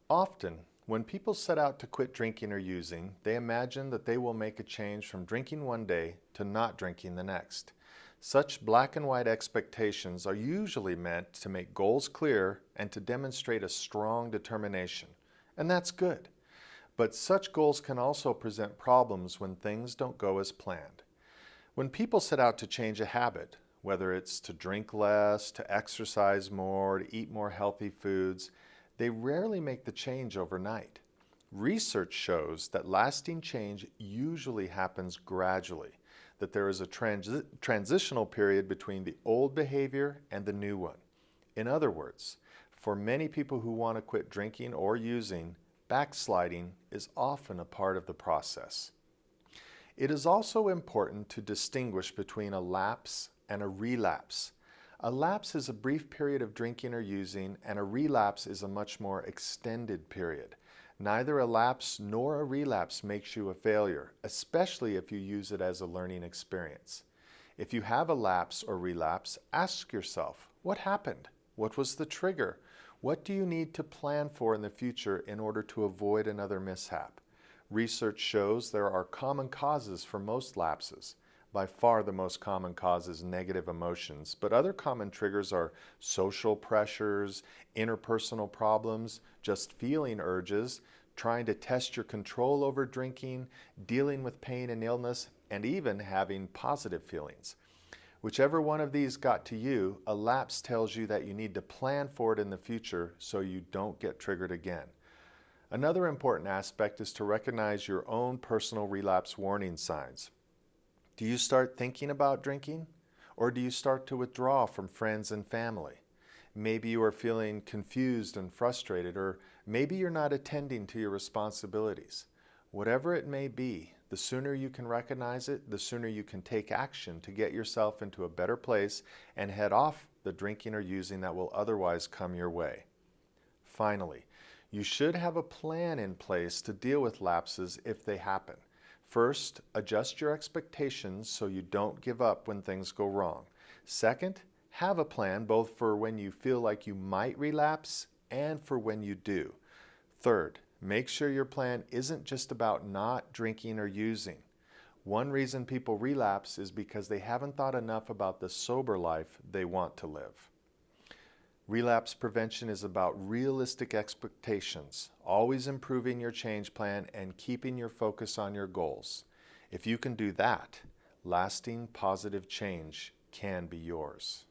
Often, when people set out to quit drinking or using, they imagine that they will make a change from drinking one day to not drinking the next. Such black and white expectations are usually meant to make goals clear and to demonstrate a strong determination. And that's good. But such goals can also present problems when things don't go as planned. When people set out to change a habit, whether it's to drink less, to exercise more, to eat more healthy foods, they rarely make the change overnight. Research shows that lasting change usually happens gradually, that there is a transitional period between the old behavior and the new one. In other words, for many people who want to quit drinking or using, backsliding is often a part of the process. It is also important to distinguish between a lapse and a relapse. A lapse is a brief period of drinking or using, and a relapse is a much more extended period. Neither a lapse nor a relapse makes you a failure, especially if you use it as a learning experience. If you have a lapse or relapse, ask yourself, what happened? What was the trigger? What do you need to plan for in the future in order to avoid another mishap? Research shows there are common causes for most lapses. By far the most common cause is negative emotions, but other common triggers are social pressures, interpersonal problems, just feeling urges, trying to test your control over drinking, dealing with pain and illness, and even having positive feelings. Whichever one of these got to you, a lapse tells you that you need to plan for it in the future so you don't get triggered again. Another important aspect is to recognize your own personal relapse warning signs. Do you start thinking about drinking? Or do you start to withdraw from friends and family? Maybe you are feeling confused and frustrated, or maybe you're not attending to your responsibilities. Whatever it may be, the sooner you can recognize it, the sooner you can take action to get yourself into a better place and head off the drinking or using that will otherwise come your way. Finally, you should have a plan in place to deal with lapses if they happen. First, adjust your expectations so you don't give up when things go wrong. Second, have a plan both for when you feel like you might relapse and for when you do. Third, make sure your plan isn't just about not drinking or using. One reason people relapse is because they haven't thought enough about the sober life they want to live. Relapse prevention is about realistic expectations, always improving your change plan and keeping your focus on your goals. If you can do that, lasting positive change can be yours.